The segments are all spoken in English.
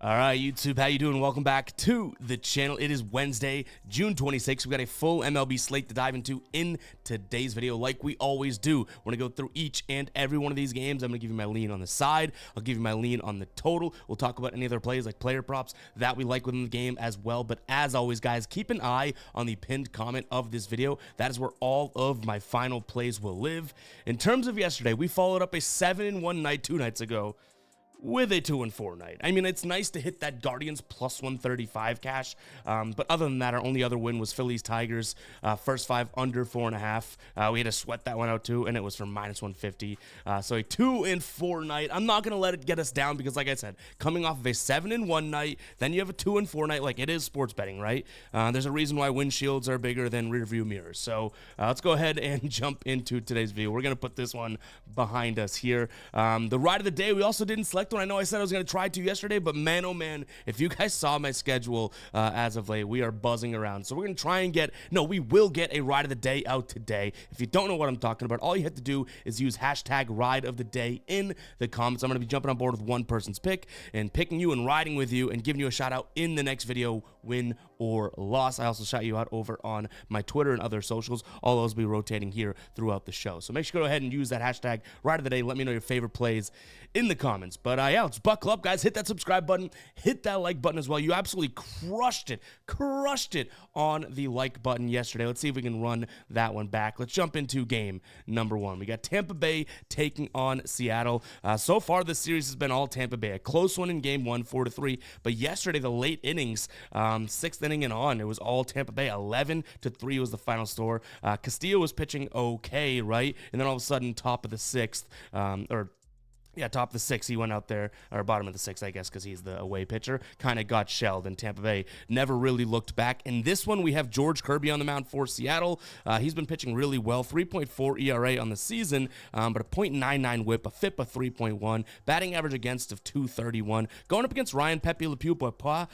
All right, YouTube, how you doing? Welcome back to the channel. It is Wednesday, June 26th. We got a full MLB slate to dive into in today's video, like we always do. We're going to go through each and every one of these games. I'm going to give you my lean on the side. I'll give you my lean on the total. We'll talk about any other plays like player props that we like within the game as well. But as always, guys, keep an eye on the pinned comment of this video. That is where all of my final plays will live. In terms of yesterday, we followed up a 7-1 night 2 nights ago with a 2-4 night. I mean, it's nice to hit that Guardians plus 135 cash, but other than that, our only other win was Phillies Tigers, first 5 under 4.5. We had to sweat that one out too, and it was for minus 150. So a 2-4 night. I'm not gonna let it get us down because, like I said, coming off of a 7-1 night, then you have a 2-4 night. Like, it is sports betting, right? There's a reason why windshields are bigger than rear view mirrors. So let's go ahead and jump into today's video. We're gonna put this one behind us here. The ride of the day, we also didn't select one. I know I said I was going to try to yesterday, but man, oh man, if you guys saw my schedule as of late, we are buzzing around. So we're going to try and we will get a ride of the day out today. If you don't know what I'm talking about, all you have to do is use hashtag ride of the day in the comments. I'm going to be jumping on board with one person's pick and picking you and riding with you and giving you a shout out in the next video, win or loss. I also shout you out over on my Twitter and other socials. All those will be rotating here throughout the show. So make sure to go ahead and use that hashtag ride of the day. Let me know your favorite plays in the comments. But yeah, let's buckle up, guys. Hit that subscribe button. Hit that like button as well. You absolutely crushed it on the like button yesterday. Let's see if we can run that one back. Let's jump into game number 1. We got Tampa Bay taking on Seattle. So far, this series has been all Tampa Bay. A close one in game 1, 4-3. But yesterday, the late innings, 6th inning and on, it was all Tampa Bay. 11-3 was the final score. Castillo was pitching okay, right? And then all of a sudden, top of the 6th, top of the 6th, he went out there, or bottom of the 6th, I guess, because he's the away pitcher, kind of got shelled, and Tampa Bay never really looked back. In this one, we have George Kirby on the mound for Seattle. He's been pitching really well, 3.4 ERA on the season, but a .99 whip, a FIP of 3.1, batting average against of 231. Going up against Ryan Pepe Le Pew Papa,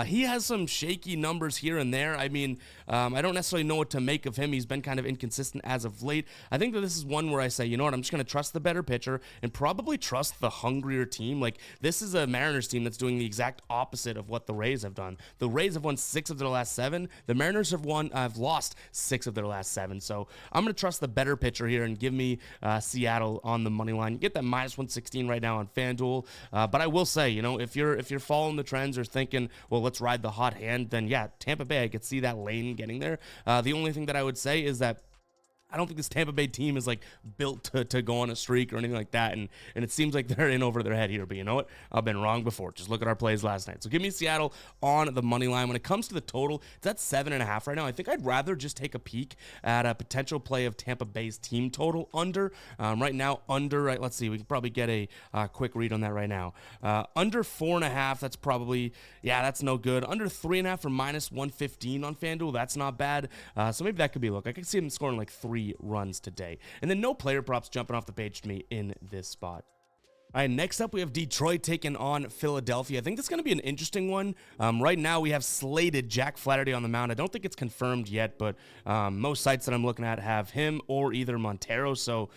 he has some shaky numbers here and there. I mean, I don't necessarily know what to make of him. He's been kind of inconsistent as of late. I think that this is one where I say, you know what, I'm just going to trust the better pitcher and probably trust the hungrier team. Like, this is a Mariners team that's doing the exact opposite of what the Rays have done. The Rays have won 6 of their last 7. The Mariners have lost 6 of their last 7. So I'm going to trust the better pitcher here and give me Seattle on the money line. You get that minus 116 right now on FanDuel. But I will say, you know, if you're following the trends or thinking, well, let's ride the hot hand, then yeah, Tampa Bay, I could see that lane getting there. The only thing that I would say is that I don't think this Tampa Bay team is like built to go on a streak or anything like that, and it seems like they're in over their head here. But you know what? I've been wrong before. Just look at our plays last night. So give me Seattle on the money line. When it comes to the total, it's at 7.5 right now. I think I'd rather just take a peek at a potential play of Tampa Bay's team total under. Right now, under. Right, let's see. We can probably get a quick read on that right now. Under 4.5. That's probably that's no good. Under 3.5 for minus 115 on FanDuel. That's not bad. So maybe that could be a look. I could see him scoring like 3 runs today. And then no player props jumping off the page to me in this spot. All right, next up, we have Detroit taking on Philadelphia. I think this is going to be an interesting one. Right now, we have slated Jack Flaherty on the mound. I don't think it's confirmed yet, but most sites that I'm looking at have him or either Montero, so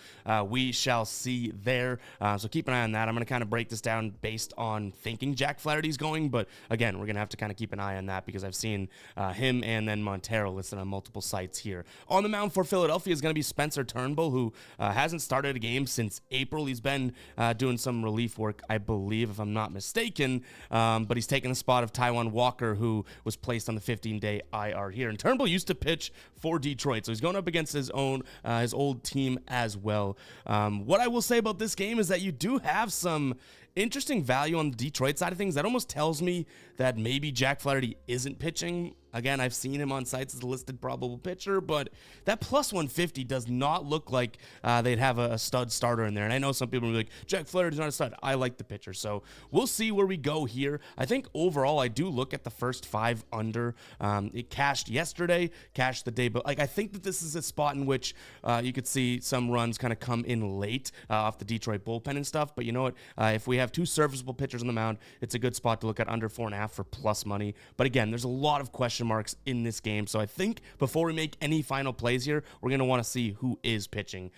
we shall see there. So keep an eye on that. I'm going to kind of break this down based on thinking Jack Flaherty's going, but again, we're going to have to kind of keep an eye on that because I've seen him and then Montero listed on multiple sites here. On the mound for Philadelphia is going to be Spencer Turnbull, who hasn't started a game since April. He's been doing some relief work, I believe, if I'm not mistaken, but he's taking the spot of Taijuan Walker, who was placed on the 15-day IR here. And Turnbull used to pitch for Detroit, so he's going up against his old team as well. What I will say about this game is that you do have some interesting value on the Detroit side of things. That almost tells me that maybe Jack Flaherty isn't pitching. Again, I've seen him on sites as a listed probable pitcher, but that plus 150 does not look like they'd have a stud starter in there. And I know some people will be like, Jack Flaherty's not a stud. I like the pitcher. So we'll see where we go here. I think overall, I do look at the first 5 under. It cashed yesterday, cashed the day, but like I think that this is a spot in which you could see some runs kind of come in late off the Detroit bullpen and stuff. But you know what? If we have 2 serviceable pitchers on the mound, it's a good spot to look at under 4.5 for plus money. But again, there's a lot of question question marks in this game. So I think before we make any final plays here, we're going to want to see who is pitching,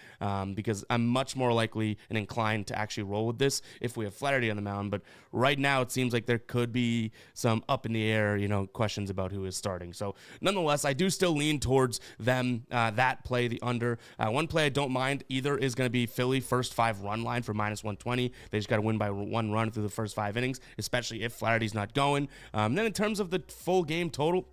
because I'm much more likely and inclined to actually roll with this if we have Flaherty on the mound. But right now it seems like there could be some up in the air, questions about who is starting. So nonetheless, I do still lean towards them, that play, the under. One play I don't mind either is going to be Philly first 5 run line for -120. They just got to win by 1 run through the first 5 innings, especially if Flaherty's not going. Then in terms of the full game total,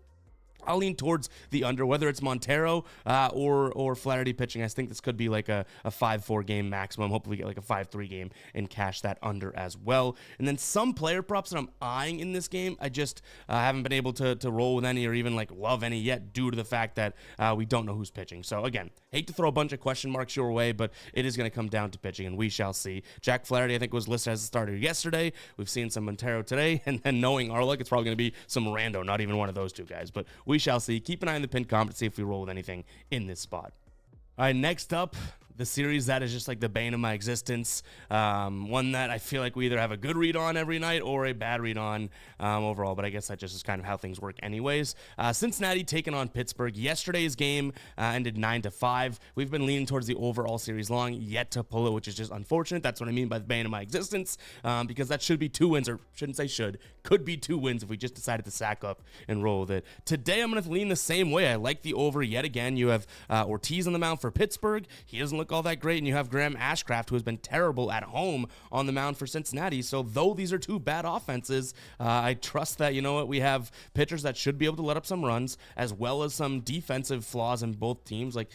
I'll lean towards the under, whether it's Montero or Flaherty pitching. I think this could be like a 5-4 game maximum. Hopefully get like a 5-3 game and cash that under as well. And then some player props that I'm eyeing in this game, I just haven't been able to roll with any or even like love any yet due to the fact that we don't know who's pitching. So again, hate to throw a bunch of question marks your way, but it is going to come down to pitching, and we shall see. Jack Flaherty, I think, was listed as a starter yesterday. We've seen some Montero today, and then knowing our luck, it's probably going to be some rando, not even one of those two guys. But we shall see. Keep an eye on the pinned comment to see if we roll with anything in this spot. All right, next up, the series that is just like the bane of my existence. One that I feel like we either have a good read on every night or a bad read on overall, but I guess that just is kind of how things work anyways. Cincinnati taking on Pittsburgh. Yesterday's game ended 9-5. We've been leaning towards the overall series long, yet to pull it, which is just unfortunate. That's what I mean by the bane of my existence, because that should be 2 wins, or shouldn't say should, could be 2 wins if we just decided to sack up and roll with it. Today, I'm going to lean the same way. I like the over yet again. You have Ortiz on the mound for Pittsburgh. He doesn't look all that great, and you have Graham Ashcraft, who has been terrible at home on the mound for Cincinnati. So though these are 2 bad offenses, I trust that, we have pitchers that should be able to let up some runs, as well as some defensive flaws in both teams. Like,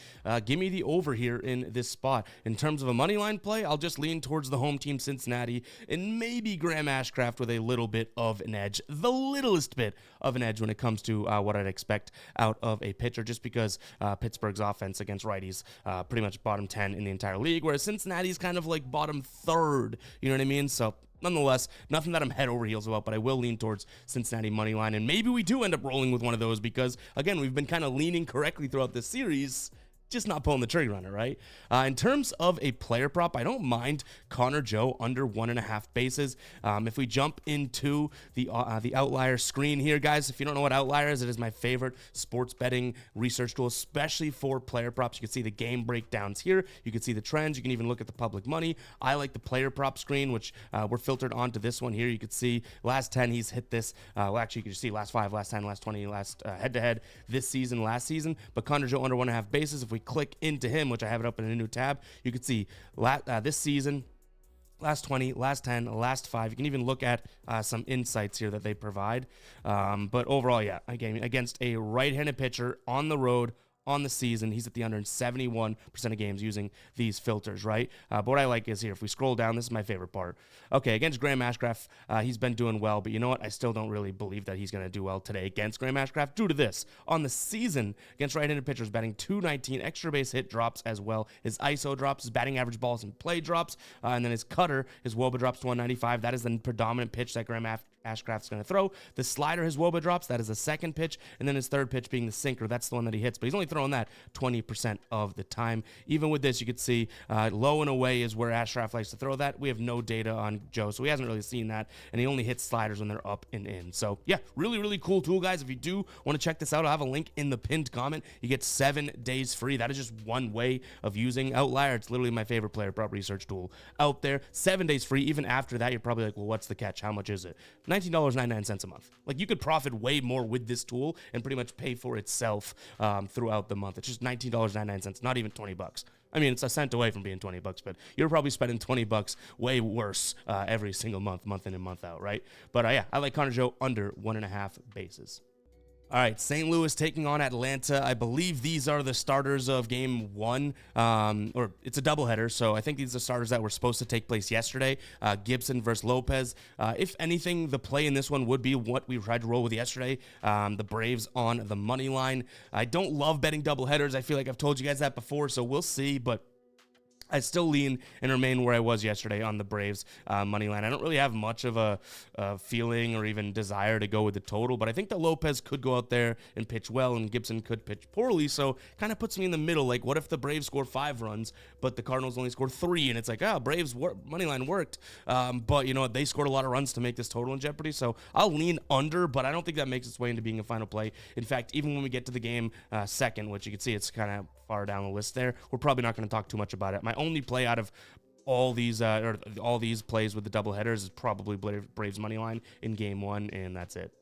give me the over here in this spot. In terms of a money line play, I'll just lean towards the home team, Cincinnati, and maybe Graham Ashcraft with a little bit of an edge, the littlest bit of an edge when it comes to what I'd expect out of a pitcher, just because Pittsburgh's offense against righties pretty much bottom 10 in the entire league, whereas Cincinnati's kind of like bottom 3rd, you know what I mean? So nonetheless, nothing that I'm head over heels about, but I will lean towards Cincinnati money line, and maybe we do end up rolling with one of those because, again, we've been kind of leaning correctly throughout this series, just not pulling the trigger on it, right? In terms of a player prop, I don't mind Connor Joe under 1.5 bases. If we jump into the outlier screen here, guys, if you don't know what outlier is, it is my favorite sports betting research tool, especially for player props. You can see the game breakdowns here. You can see the trends. You can even look at the public money. I like the player prop screen, which we're filtered onto this one here. You can see last 10, he's hit this. Actually, you can just see last 5, last 10, last 20, last head-to-head this season, last season. But Connor Joe under 1.5 bases, if we click into him, which I have it up in a new tab, you can see this season, last 20, last 10, last 5. You can even look at some insights here that they provide. But overall, yeah, again, against a right-handed pitcher on the road, on the season, he's at the under in 71% of games using these filters, right? But what I like is here, if we scroll down, this is my favorite part. Okay, against Graham Ashcraft, he's been doing well, but you know what? I still don't really believe that he's going to do well today against Graham Ashcraft due to this. On the season, against right-handed pitchers, batting .219, extra base hit drops as well. His ISO drops, his batting average balls in play drops, and then his cutter, his WOBA drops to 195. That is the predominant pitch that Graham Ashcraft's going to throw. The slider, his WOBA drops, that is the second pitch, and then his third pitch being the sinker. That's the one that he hits, but he's only throwing that 20% of the time. Even with this, you could see low and away is where Ashcraft likes to throw that. We have no data on Joe, so he hasn't really seen that, and he only hits sliders when they're up and in. So yeah, really, really cool tool, guys. If you do want to check this out, I'll have a link in the pinned comment. You get 7 days free. That is just one way of using Outlier. It's literally my favorite player prop research tool out there. 7 days free. Even after that, you're probably like, well, what's the catch? How much is it? $19.99 a month. Like, you could profit way more with this tool and pretty much pay for itself throughout the month. It's just $19.99, not even $20. I mean, it's a cent away from being $20, but you're probably spending $20 way worse every single month, month in and month out, right? But yeah, I like Connor Joe under 1.5 bases. All right, St. Louis taking on Atlanta. I believe these are the starters of game 1, or it's a doubleheader, so I think these are starters that were supposed to take place yesterday. Gibson versus Lopez. If anything, the play in this one would be what we tried to roll with yesterday, the Braves on the money line. I don't love betting doubleheaders. I feel like I've told you guys that before, so we'll see, but I still lean and remain where I was yesterday on the Braves money line. I don't really have much of a feeling or even desire to go with the total, but I think that Lopez could go out there and pitch well, and Gibson could pitch poorly. So kind of puts me in the middle. Like, what if the Braves score 5 runs, but the Cardinals only score 3, and it's like, Braves money line worked, but you know they scored a lot of runs to make this total in jeopardy. So I'll lean under, but I don't think that makes its way into being a final play. In fact, even when we get to the game second, which you can see it's kind of far down the list there, we're probably not going to talk too much about it. My only play out of all these plays with the double headers is probably Braves money line in game 1, and that's it.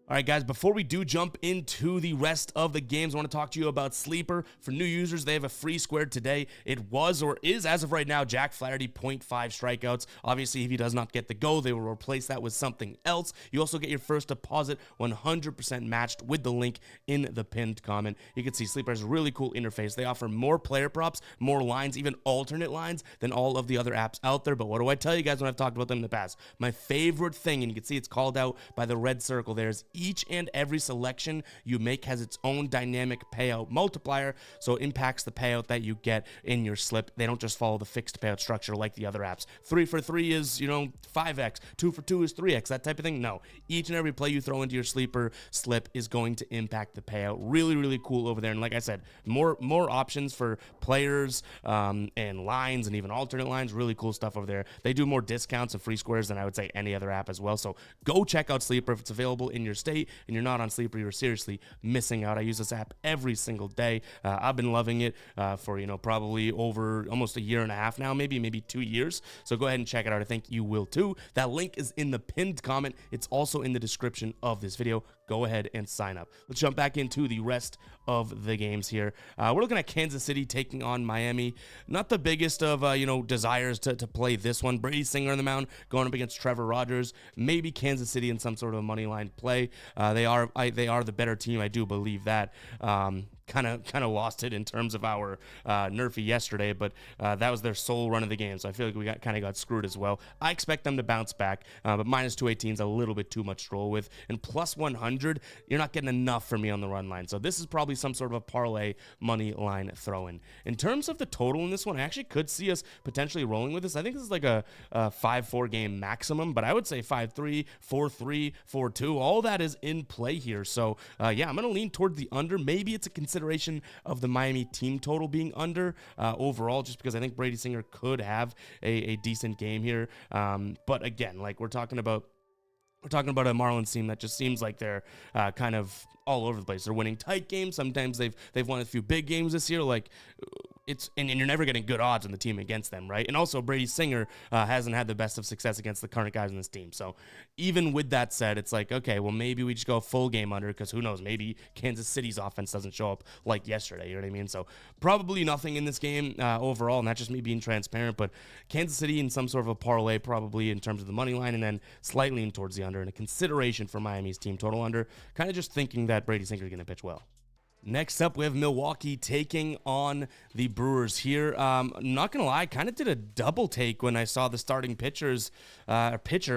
All right, guys, before we do jump into the rest of the games, I want to talk to you about Sleeper. For new users, they have a free squared today. It was or is, as of right now, Jack Flaherty, 0.5 strikeouts. Obviously, if he does not get the go, they will replace that with something else. You also get your first deposit 100% matched with the link in the pinned comment. You can see Sleeper has a really cool interface. They offer more player props, more lines, even alternate lines than all of the other apps out there. But what do I tell you guys when I've talked about them in the past? My favorite thing, and you can see it's called out by the red circle there, is each and every selection you make has its own dynamic payout multiplier, so it impacts the payout that you get in your slip. They don't just follow the fixed payout structure like the other apps. 3 for 3 is, 5x, 2 for 2 is 3x, that type of thing. No, each and every play you throw into your sleeper slip is going to impact the payout. Really, really cool over there. And like I said, more options for players and lines and even alternate lines. Really cool stuff over there. They do more discounts and free squares than I would say any other app as well. So go check out Sleeper if it's available in your state and you're not on Sleeper. You're seriously missing out. I use this app every single day. I've been loving it for probably over almost a year and a half now, maybe 2 years. So go ahead and check it out. I think you will too. That link is in the pinned comment. It's also in the description of this video. Go ahead and sign up. Let's jump back into the rest of the games here. We're looking at Kansas City taking on Miami. Not the biggest of desires to play this one. Brady Singer on the mound going up against Trevor Rogers. Maybe Kansas City in some sort of a money line play. They are the better team. I do believe that. Kind of lost it in terms of our nerfy yesterday, but that was their sole run of the game, so I feel like we got screwed as well. I expect them to bounce back, but minus 218 is a little bit too much to roll with, and plus 100, you're not getting enough for me on the run line, so this is probably some sort of a parlay money line throw-in. In terms of the total in this one, I actually could see us potentially rolling with this. I think this is like a 5-4 game maximum, but I would say 5-3, 4-3, 4-2, all that is in play here, so yeah, I'm going to lean toward the under. Maybe it's a consideration of the Miami team total being under overall, just because I think Brady Singer could have a decent game here. But again, like we're talking about a Marlins team that just seems like they're kind of all over the place. They're winning tight games. Sometimes they've won a few big games this year. Like and you're never getting good odds on the team against them, right? And also Brady Singer hasn't had the best of success against the current guys on this team. So even with that said, it's like, okay, well, maybe we just go a full game under, because who knows, maybe Kansas City's offense doesn't show up like yesterday, you know what I mean? So probably nothing in this game overall, and that's just me being transparent, but Kansas City in some sort of a parlay probably in terms of the money line, and then slightly in towards the under, and a consideration for Miami's team total under, kind of just thinking that Brady Singer is going to pitch well. Next up, we have Milwaukee taking on the Brewers here. Not going to lie, I kind of did a double take when I saw the starting pitcher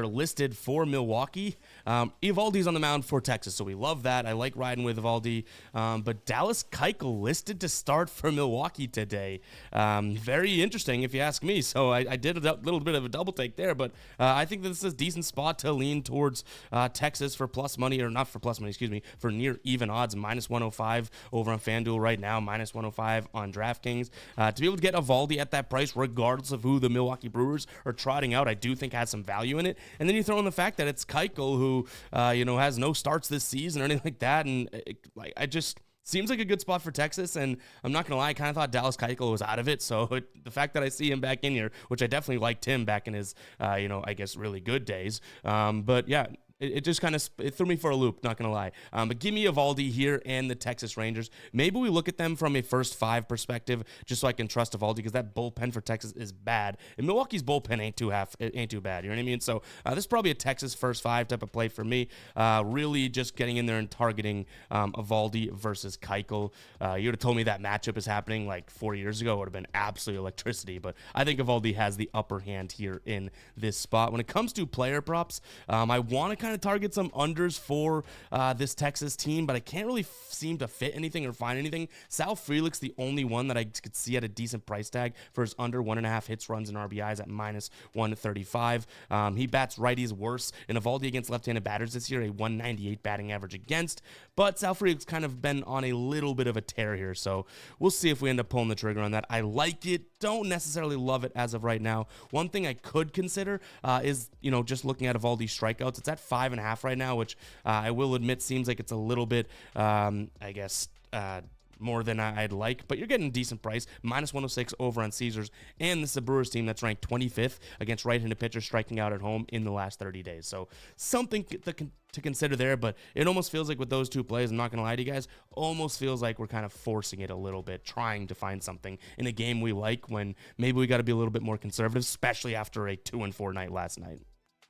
listed for Milwaukee. Eovaldi's on the mound for Texas, so we love that. I like riding with Eovaldi. But Dallas Keuchel listed to start for Milwaukee today. Very interesting, if you ask me. So I did a little bit of a double take there, but I think that this is a decent spot to lean towards Texas for plus money, or not for plus money, excuse me, for near even odds, minus 105. Over on FanDuel right now, minus 105 on DraftKings. To be able to get Eovaldi at that price, regardless of who the Milwaukee Brewers are trotting out, I do think has some value in it. And then you throw in the fact that it's Keuchel, who has no starts this season or anything like that, and I just seems like a good spot for Texas. And I'm not gonna lie, I kind of thought Dallas Keuchel was out of it. So the fact that I see him back in here, which I definitely liked him back in his I guess really good days. But yeah. It just kind of threw me for a loop, not going to lie. But give me Eovaldi here and the Texas Rangers. Maybe we look at them from a first 5 perspective, just so I can trust Eovaldi, because that bullpen for Texas is bad. And Milwaukee's bullpen ain't too bad, you know what I mean? So this is probably a Texas first 5 type of play for me. Really just getting in there and targeting Eovaldi versus Keuchel. You would have told me that matchup is happening like 4 years ago. It would have been absolute electricity. But I think Eovaldi has the upper hand here in this spot. When it comes to player props, I want to kind trying to target some unders for this Texas team, but I can't really seem to fit anything or find anything. Sal Frelick's the only one that I could see at a decent price tag for his under 1.5 hits, runs, and RBIs at minus 135. He bats righties worse. In Evaldi against left-handed batters this year, a 198 batting average against, but Sal Frelick's kind of been on a little bit of a tear here, so we'll see if we end up pulling the trigger on that. I like it, don't necessarily love it as of right now. One thing I could consider is, just looking at Evaldi's strikeouts. It's at 5.5 right now, which I will admit seems like it's a little bit, more than I'd like, but you're getting a decent price. Minus 106 over on Caesars, and this is a Brewers team that's ranked 25th against right-handed pitchers striking out at home in the last 30 days. So something to consider there, but it almost feels like with those two plays, I'm not going to lie to you guys, almost feels like we're kind of forcing it a little bit, trying to find something in a game we like when maybe we got to be a little bit more conservative, especially after a 2-4 night last night.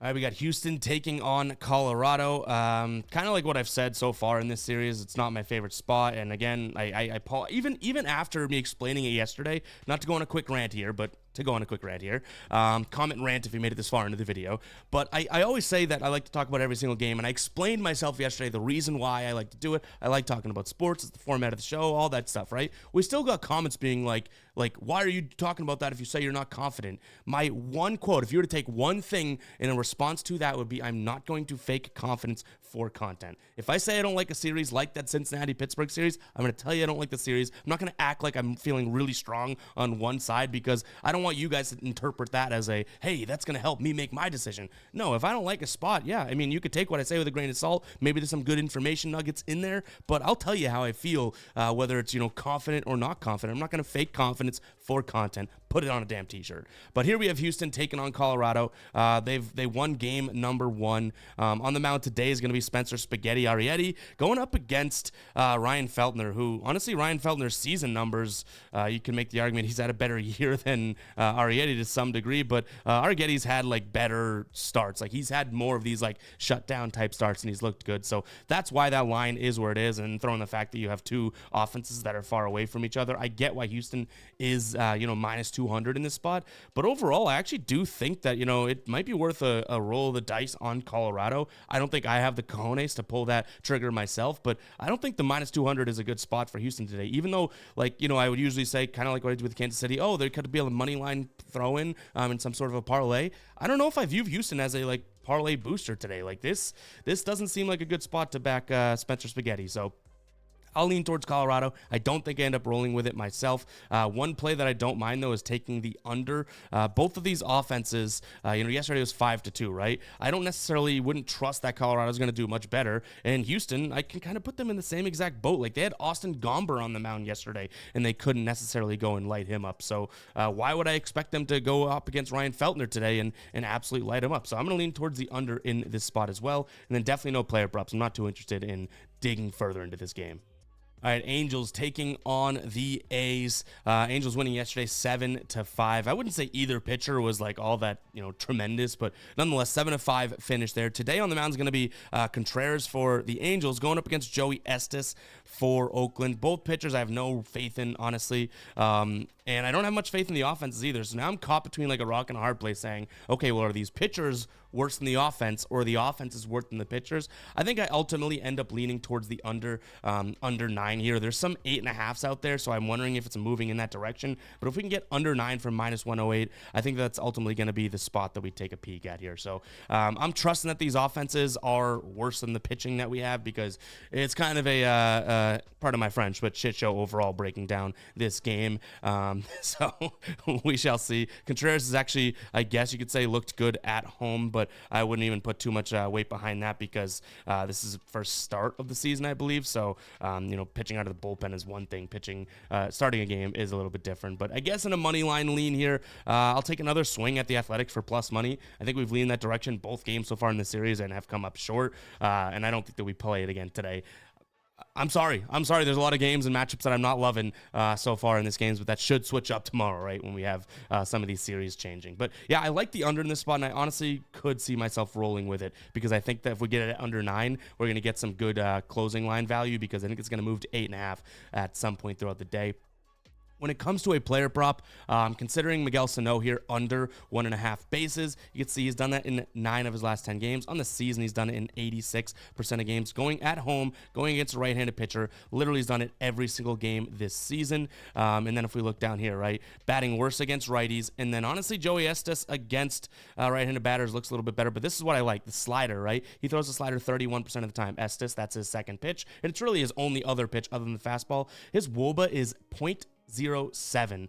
All right, we got Houston taking on Colorado. Kind of like what I've said so far in this series, it's not my favorite spot. And again, even after me explaining it yesterday, not to go on a quick rant here, but to go on a quick rant here. Comment rant if you made it this far into the video. But I always say that I like to talk about every single game, and I explained myself yesterday the reason why I like to do it. I like talking about sports. It's the format of the show, all that stuff, right? We still got comments being like, why are you talking about that if you say you're not confident? My one quote, if you were to take one thing in a response to that, would be, I'm not going to fake confidence for content. If I say I don't like a series like that Cincinnati-Pittsburgh series, I'm going to tell you I don't like the series. I'm not going to act like I'm feeling really strong on one side, because I don't want you guys to interpret that as a, hey, that's going to help me make my decision. No, if I don't like a spot, yeah, I mean, you could take what I say with a grain of salt. Maybe there's some good information nuggets in there, but I'll tell you how I feel, whether it's, confident or not confident. I'm not going to fake confidence for content. Put it on a damn t-shirt. But here we have Houston taking on Colorado. They won game number 1. On the mound today is going to be Spencer Spaghetti Arrieta going up against Ryan Feltner, who, honestly, Ryan Feltner's season numbers, you can make the argument he's had a better year than Arrieta to some degree, but Arrieta's had better starts. He's had more of these shutdown type starts, and he's looked good. So that's why that line is where it is, and throwing the fact that you have two offenses that are far away from each other, I get why Houston is minus 200 in this spot. But overall, I actually do think that it might be worth a roll of the dice on Colorado. I don't think I have the cojones to pull that trigger myself, but I don't think the minus 200 is a good spot for Houston today, even though I would usually say, kind of like what I did with Kansas City, oh, there could be a money line throw in some sort of a parlay. I don't know if I view Houston as a parlay booster today. This doesn't seem like a good spot to back Spencer Spaghetti. So I'll lean towards Colorado. I don't think I end up rolling with it myself. One play that I don't mind, though, is taking the under. Both of these offenses, yesterday was 5-2, right? I wouldn't trust that Colorado's going to do much better. And Houston, I can kind of put them in the same exact boat. They had Austin Gomber on the mound yesterday, and they couldn't necessarily go and light him up. So why would I expect them to go up against Ryan Feltner today and absolutely light him up? So I'm going to lean towards the under in this spot as well. And then definitely no player props. I'm not too interested in digging further into this game. All right, Angels taking on the A's. Angels winning yesterday 7-5. I wouldn't say either pitcher was all that tremendous, but nonetheless 7-5 finish there. Today on the mound is going to be Contreras for the Angels going up against Joey Estes for Oakland. Both pitchers I have no faith in, honestly, and I don't have much faith in the offenses either. So now I'm caught between a rock and a hard place, saying, okay, well, are these pitchers worse than the offense, or the offense is worse than the pitchers? I think I ultimately end up leaning towards the under 9 here. There's some 8.5s out there, so I'm wondering if it's moving in that direction. But if we can get under 9 from minus 108, I think that's ultimately going to be the spot that we take a peek at here. So I'm trusting that these offenses are worse than the pitching that we have, because it's kind of a part of my French, but shit show overall breaking down this game. So we shall see. Contreras is actually, I guess you could say, looked good at home, but I wouldn't even put too much weight behind that, because this is the first start of the season, I believe. So, pitching out of the bullpen is one thing. Starting a game is a little bit different. But I guess in a money line lean here, I'll take another swing at the Athletics for plus money. I think we've leaned that direction both games so far in the series and have come up short. And I don't think that we play it again today. I'm sorry. There's a lot of games and matchups that I'm not loving so far in this games, but that should switch up tomorrow, right, when we have some of these series changing. But yeah, I like the under in this spot, and I honestly could see myself rolling with it, because I think that if we get it at under 9, we're going to get some good closing line value, because I think it's going to move to 8.5 at some point throughout the day. When it comes to a player prop, considering Miguel Sano here under 1.5 bases, you can see he's done that in 9 of his last 10 games. On the season, he's done it in 86% of games. Going at home, going against a right-handed pitcher, literally he's done it every single game this season. And then if we look down here, right, batting worse against righties. And then honestly, Joey Estes against right-handed batters looks a little bit better. But this is what I like, the slider, right? He throws the slider 31% of the time. Estes, that's his second pitch. And it's really his only other pitch other than the fastball. His WOBA is 0.07,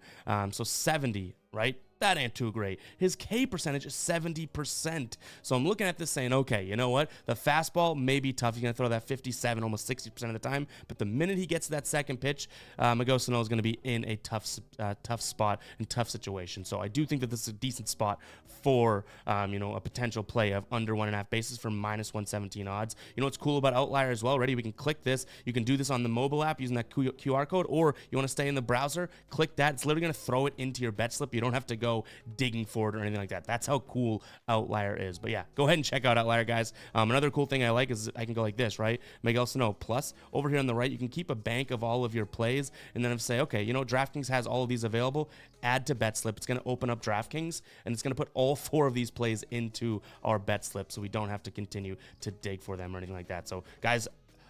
so 70, right? That ain't too great. His K percentage is 70%. So I'm looking at this saying, okay, you know what? The fastball may be tough. He's going to throw that 57, almost 60% of the time. But the minute he gets to that second pitch, Miguel Sano is going to be in a tough spot and tough situation. So I do think that this is a decent spot for, a potential play of under 1.5 bases for minus 117 odds. You know what's cool about Outlier as well? Ready? We can click this. You can do this on the mobile app using that QR code, or you want to stay in the browser, click that. It's literally going to throw it into your bet slip. You don't have to go digging for it or anything like that. That's how cool Outlier is. But yeah, go ahead and check out Outlier, guys. Another cool thing I like is I can go like this, right? Miguel Sano plus over here on the right, you can keep a bank of all of your plays and then say, okay, DraftKings has all of these available. Add to bet slip. It's going to open up DraftKings and it's going to put all 4 of these plays into our bet slip so we don't have to continue to dig for them or anything like that. So guys,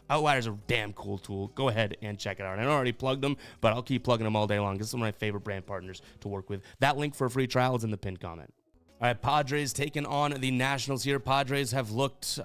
Outlier is a damn cool tool. Go ahead and check it out. I already plugged them, but I'll keep plugging them all day long. This is one of my favorite brand partners to work with. That link for a free trial is in the pinned comment. All right, Padres taking on the Nationals here. Padres have looked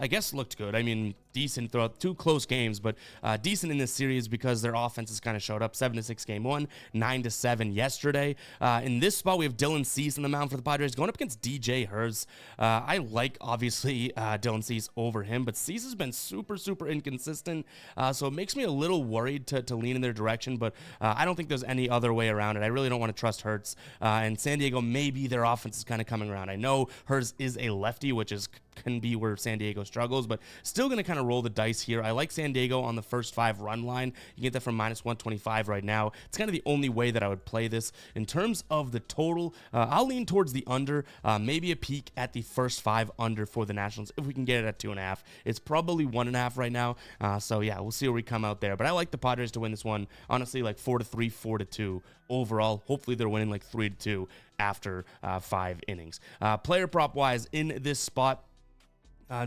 good. I mean, decent throughout 2 close games, but decent in this series because their offense has kind of showed up. 7-6 game 1, 9-7 yesterday. In this spot, we have Dylan Cease on the mound for the Padres going up against DJ Herz. I like, obviously, Dylan Cease over him, but Cease has been super, super inconsistent, so it makes me a little worried to lean in their direction, but I don't think there's any other way around it. I really don't want to trust Hertz, and San Diego, maybe their offense is kind of coming around. I know Hertz is a lefty, which can be where San Diego struggles, but still going to kind of roll the dice here. I like San Diego on the first 5 run line. You can get that from minus 125 right now. It's kind of the only way that I would play this. In terms of the total, I'll lean towards the under, maybe a peek at the first 5 under for the Nationals if we can get it at 2.5. It's probably 1.5 right now. So yeah, we'll see where we come out there. But I like the Padres to win this one. Honestly, like 4-3, 4-2 overall. Hopefully they're winning like 3-2 after 5 innings. Player prop wise in this spot,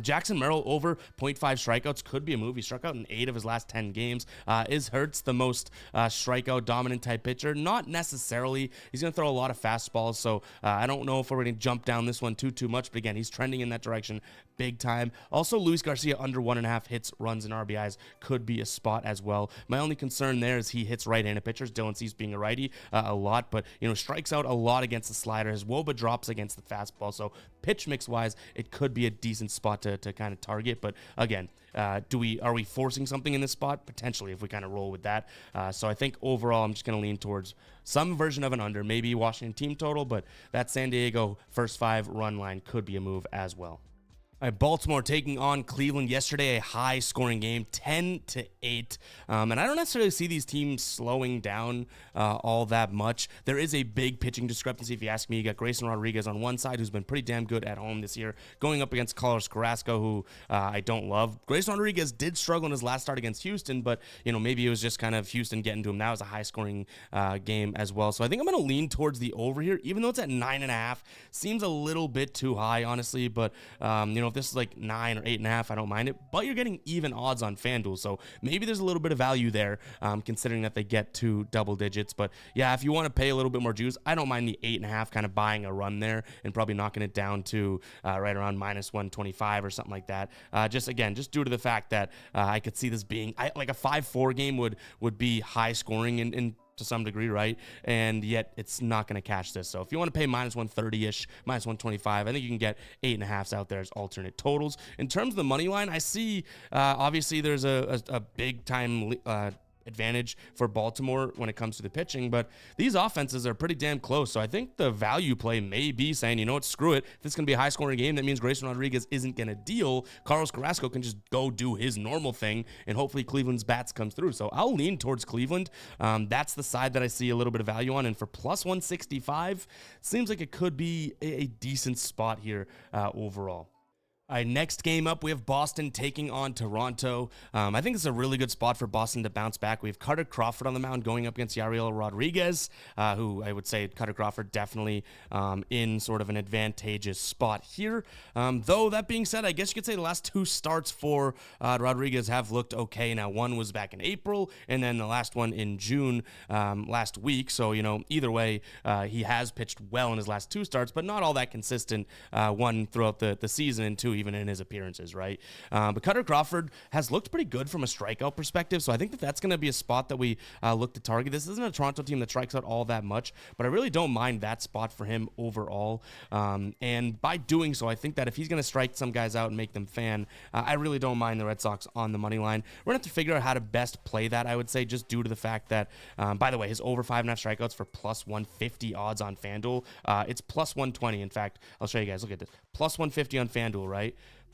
Jackson Merrill over 0.5 strikeouts could be a move. He struck out in 8 of his last 10 games. Is Hertz the most strikeout dominant type pitcher? Not necessarily. He's going to throw a lot of fastballs, so I don't know if we're going to jump down this one too much, but again, he's trending in that direction big time. Also, Luis Garcia under 1.5 hits, runs, and RBIs could be a spot as well. My only concern there is he hits right-handed pitchers. Dylan Cease being a righty a lot, but strikes out a lot against the slider. His WOBA drops against the fastball, so pitch mix wise, it could be a decent spot to kind of target. But again, are we forcing something in this spot? Potentially, if we kind of roll with that. So I think overall, I'm just going to lean towards some version of an under, maybe Washington team total, but that San Diego first 5 run line could be a move as well. All right, Baltimore taking on Cleveland yesterday, a high-scoring game, 10-8. And I don't necessarily see these teams slowing down all that much. There is a big pitching discrepancy, if you ask me. You got Grayson Rodriguez on one side, who's been pretty damn good at home this year, going up against Carlos Carrasco, who I don't love. Grayson Rodriguez did struggle in his last start against Houston, but maybe it was just kind of Houston getting to him. That was a high-scoring game as well. So I think I'm going to lean towards the over here, even though it's at 9.5. Seems a little bit too high, honestly, but if this is like 9 or 8.5, I don't mind it, but you're getting even odds on FanDuel, so maybe there's a little bit of value there, considering that they get to double digits. But yeah, if you want to pay a little bit more juice, I don't mind the 8.5 kind of buying a run there and probably knocking it down to right around minus 125 or something like that. Just due to the fact that I could see this being like a 5-4 game would be high scoring and to some degree, right? And yet it's not going to catch this. So if you want to pay minus 130-ish, minus 125, I think you can get 8.5s out there as alternate totals. In terms of the money line, I see obviously there's a big time advantage for Baltimore when it comes to the pitching, but these offenses are pretty damn close. So I think the value play may be saying, you know what, screw it. If this is going to be a high scoring game, that means Grayson Rodriguez isn't going to deal. Carlos Carrasco can just go do his normal thing, and hopefully Cleveland's bats comes through. So I'll lean towards Cleveland. That's the side that I see a little bit of value on, and for plus 165, seems like it could be a decent spot here overall. All right, next game up, we have Boston taking on Toronto. I think it's a really good spot for Boston to bounce back. We have Carter Crawford on the mound going up against Yariel Rodriguez, who I would say Carter Crawford definitely in sort of an advantageous spot here. Though, that being said, I guess you could say the last two starts for Rodriguez have looked okay. Now, one was back in April, and then the last one in June last week. So, either way, he has pitched well in his last two starts, but not all that consistent, one throughout the season, and two even in his appearances, right? But Cutter Crawford has looked pretty good from a strikeout perspective, so I think that's going to be a spot that we look to target. This isn't a Toronto team that strikes out all that much, but I really don't mind that spot for him overall. And by doing so, I think that if he's going to strike some guys out and make them fan, I really don't mind the Red Sox on the money line. We're going to have to figure out how to best play that, I would say, just due to the fact that, by the way, his over 5.5 strikeouts for plus 150 odds on FanDuel. It's plus 120. In fact, I'll show you guys. Look at this. Plus 150 on FanDuel, right?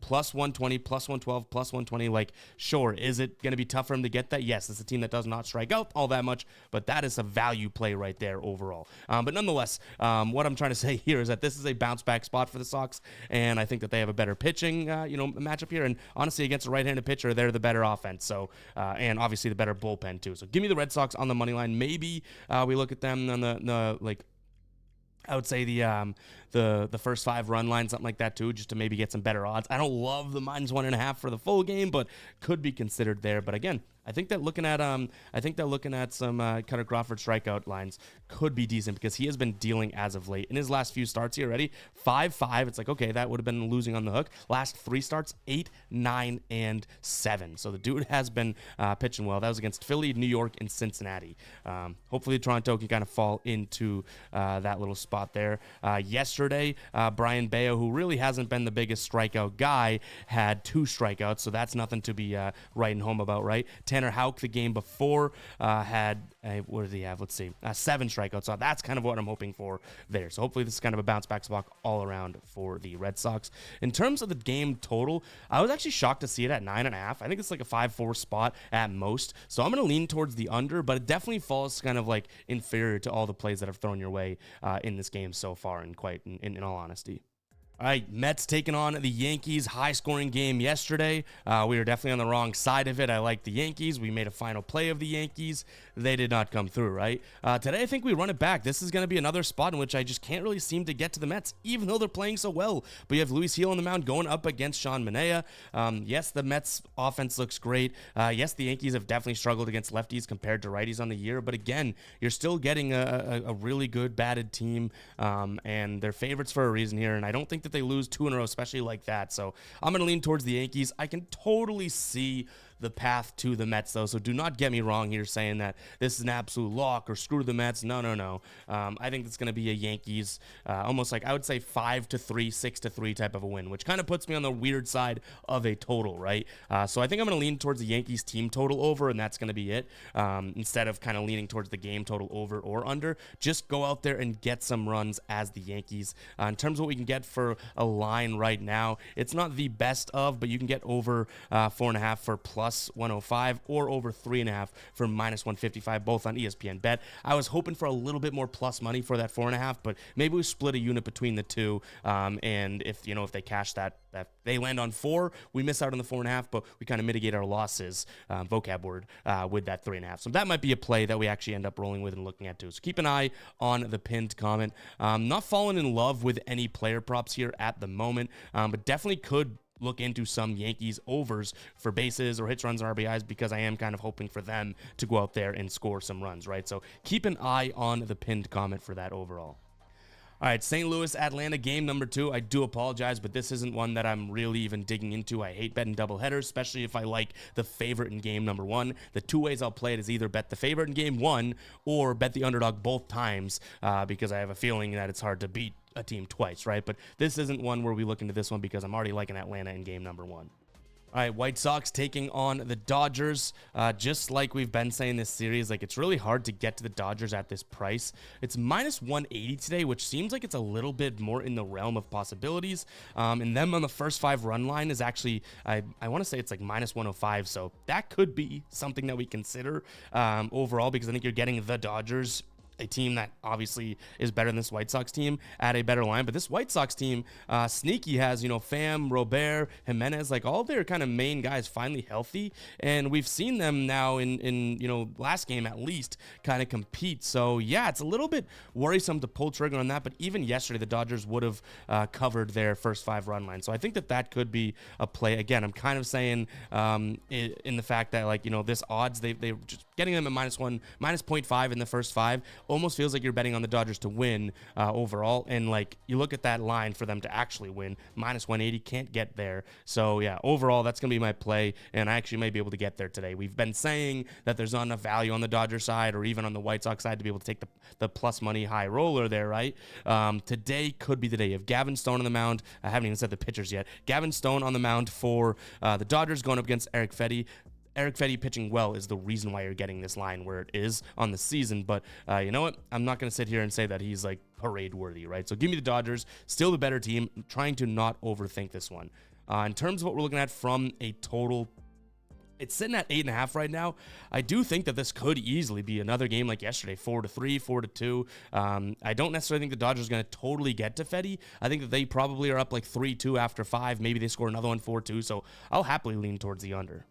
Plus 120, plus 112, plus 120. Like, sure, is it going to be tough for him to get that? Yes, it's a team that does not strike out all that much, but that is a value play right there overall. But nonetheless, what I'm trying to say here is that this is a bounce back spot for the Sox, and I think that they have a better pitching, matchup here. And honestly, against a right-handed pitcher, they're the better offense. So, and obviously the better bullpen too. So, give me the Red Sox on the money line. Maybe we look at them on I would say the first 5 run line, something like that too, just to maybe get some better odds. I don't love the -1.5 for the full game, but could be considered there. But again, I think that looking at some Cutter Crawford strikeout lines could be decent because he has been dealing as of late. In his last few starts here already, 5-5. It's like, okay, that would have been losing on the hook. Last 3 starts, 8, 9, and 7. So the dude has been pitching well. That was against Philly, New York, and Cincinnati. Hopefully Toronto can kind of fall into that little spot there. Yesterday, Brian Bayo, who really hasn't been the biggest strikeout guy, had 2 strikeouts, so that's nothing to be writing home about, right? Tanner Houck, the game before, had, what did he have? Let's see, 7 strikeouts. So that's kind of what I'm hoping for there. So hopefully this is kind of a bounce back spot all around for the Red Sox. In terms of the game total, I was actually shocked to see it at 9.5. I think it's like a 5-4 spot at most. So I'm going to lean towards the under, but it definitely falls kind of like inferior to all the plays that have thrown your way in this game so far, and quite in all honesty. All right, Mets taking on the Yankees. High-scoring game yesterday. We were definitely on the wrong side of it. I like the Yankees. We made a final play of the Yankees. They did not come through, right? Today, I think we run it back. This is going to be another spot in which I just can't really seem to get to the Mets, even though they're playing so well. But you have Luis Gil on the mound going up against Sean Manaea. Yes, the Mets offense looks great. Yes, the Yankees have definitely struggled against lefties compared to righties on the year. But again, you're still getting a really good batted team, and they're favorites for a reason here. And I don't think that they lose 2 in a row, especially like that. So I'm going to lean towards the Yankees. I can totally see the path to the Mets, though, so do not get me wrong here saying that this is an absolute lock or screw the Mets. No. I think it's going to be a Yankees, almost like I would say 5-3, 6-3 type of a win, which kind of puts me on the weird side of a total, right? So I think I'm going to lean towards the Yankees team total over, and that's going to be it. Instead of kind of leaning towards the game total over or under, just go out there and get some runs as the Yankees. In terms of what we can get for a line right now, it's not the best of, but you can get over 4.5 for plus 105 or over 3.5 for minus 155, both on ESPN Bet. I was hoping for a little bit more plus money for that 4.5, but maybe we split a unit between the two. And if they cash that they land on 4, we miss out on the 4.5, but we kind of mitigate our losses, vocab word, with that 3.5. So that might be a play that we actually end up rolling with and looking at too. So keep an eye on the pinned comment. Not falling in love with any player props here at the moment, but definitely could look into some Yankees overs for bases or hits, runs, and RBIs, because I am kind of hoping for them to go out there and score some runs, right? So keep an eye on the pinned comment for that overall. All right, St. Louis, Atlanta, game number 2. I do apologize, but this isn't one that I'm really even digging into. I hate betting doubleheaders, especially if I like the favorite in game number 1. The 2 ways I'll play it is either bet the favorite in game 1 or bet the underdog both times, because I have a feeling that it's hard to beat a team twice, right? But this isn't one where we look into this one because I'm already liking Atlanta in game number 1. All right, White Sox taking on the Dodgers. Just like we've been saying this series, like, it's really hard to get to the Dodgers at this price. It's minus 180 today, which seems like it's a little bit more in the realm of possibilities. And them on the first 5 run line is actually, I want to say it's like minus 105. So that could be something that we consider overall, because I think you're getting the Dodgers a team that obviously is better than this White Sox team at a better line. But this White Sox team, sneaky, has, Pham, Robert, Jimenez, like all their kind of main guys finally healthy. And we've seen them now in last game at least kind of compete. So yeah, it's a little bit worrisome to pull trigger on that. But even yesterday, the Dodgers would have covered their first 5 run line. So I think that could be a play. Again, I'm kind of saying in the fact that, like, this odds, they just getting them at -1, -0.5 in the first 5 almost feels like you're betting on the Dodgers to win overall. And like, you look at that line for them to actually win, -180, can't get there. So yeah, overall, that's going to be my play. And I actually may be able to get there today. We've been saying that there's not enough value on the Dodger side or even on the White Sox side to be able to take the plus money high roller there, right? Today could be the day. You have Gavin Stone on the mound. I haven't even said the pitchers yet. Gavin Stone on the mound for the Dodgers, going up against Eric Fetty. Eric Fetty pitching well is the reason why you're getting this line where it is on the season. But you know what? I'm not going to sit here and say that he's like parade worthy, right? So give me the Dodgers, still the better team. I'm trying to not overthink this one. In terms of what we're looking at from a total, it's sitting at 8.5 right now. I do think that this could easily be another game like yesterday, 4-3, 4-2. I don't necessarily think the Dodgers are going to totally get to Fetty. I think that they probably are up like 3-2 after 5. Maybe they score another one, 4-2. So I'll happily lean towards the under.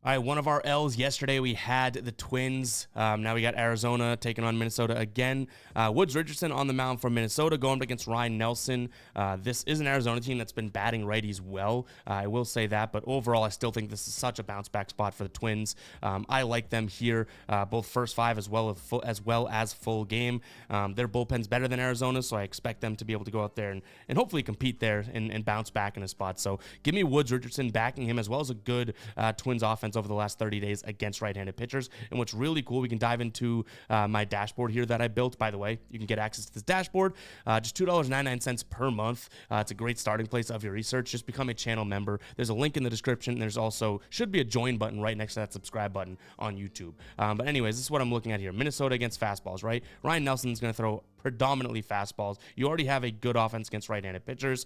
All right, one of our L's yesterday, we had the Twins. Now we got Arizona taking on Minnesota again. Woods Richardson on the mound for Minnesota, going up against Ryan Nelson. This is an Arizona team that's been batting righties well. I will say that, but overall, I still think this is such a bounce-back spot for the Twins. I like them here, both first 5 as well as full game. Their bullpen's better than Arizona, so I expect them to be able to go out there and hopefully compete there and bounce back in a spot. So give me Woods Richardson backing him, as well as a good Twins offense over the last 30 days against right-handed pitchers. And what's really cool, we can dive into my dashboard here that I built. By the way, you can get access to this dashboard, just $2.99 per month. It's a great starting place of your research. Just become a channel member. There's a link in the description. There's also should be a join button right next to that subscribe button on YouTube. But anyways, this is what I'm looking at here. Minnesota against fastballs, right? Ryan Nelson's going to throw predominantly fastballs. You already have a good offense against right-handed pitchers.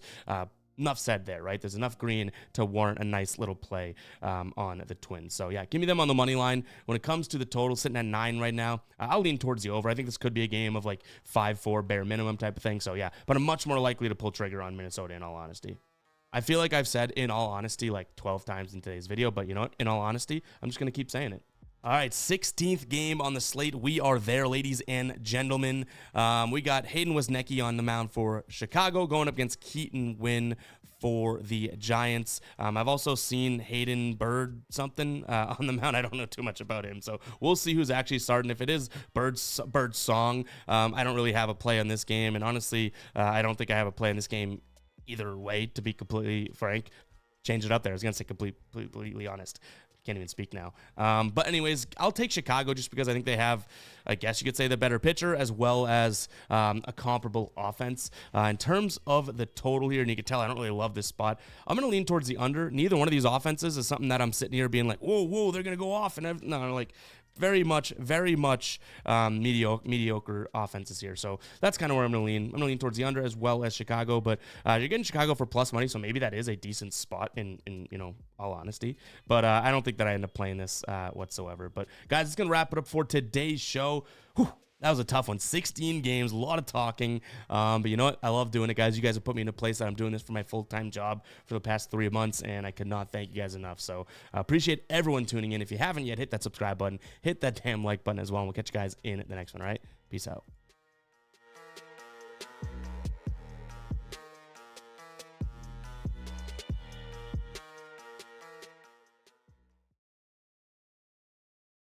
Enough said there, right? There's enough green to warrant a nice little play on the Twins. So yeah, give me them on the money line. When it comes to the total, sitting at 9 right now, I'll lean towards the over. I think this could be a game of like 5-4 bare minimum type of thing. So yeah, but I'm much more likely to pull trigger on Minnesota, in all honesty. I feel like I've said in all honesty like 12 times in today's video, but you know what? In all honesty, I'm just going to keep saying it. All right, 16th game on the slate. We are there, ladies and gentlemen. We got Hayden Wesnecky on the mound for Chicago, going up against Keaton Wynn for the Giants. I've also seen Hayden Bird something on the mound. I don't know too much about him, so we'll see who's actually starting. If it is Bird's song, I don't really have a play on this game, and honestly, I don't think I have a play in this game either way, to be completely frank. Change it up there. I was going to say completely honest. Can't even speak now. But anyways, I'll take Chicago just because I think they have, I guess you could say, the better pitcher as well as a comparable offense. In terms of the total here, and you can tell I don't really love this spot, I'm going to lean towards the under. Neither one of these offenses is something that I'm sitting here being like, whoa, they're going to go off. And no, like, very much mediocre offenses here. So that's kind of where I'm going to lean. I'm going to lean towards the under as well as Chicago, but you're getting Chicago for plus money, so maybe that is a decent spot in all honesty. But I don't think that I end up playing this whatsoever. But guys, it's going to wrap it up for today's show. Whew. That was a tough one. 16 games, a lot of talking. But you know what? I love doing it, guys. You guys have put me in a place that I'm doing this for my full-time job for the past 3 months, and I could not thank you guys enough. So I appreciate everyone tuning in. If you haven't yet, hit that subscribe button. Hit that damn like button as well, and we'll catch you guys in the next one, all right? Peace out.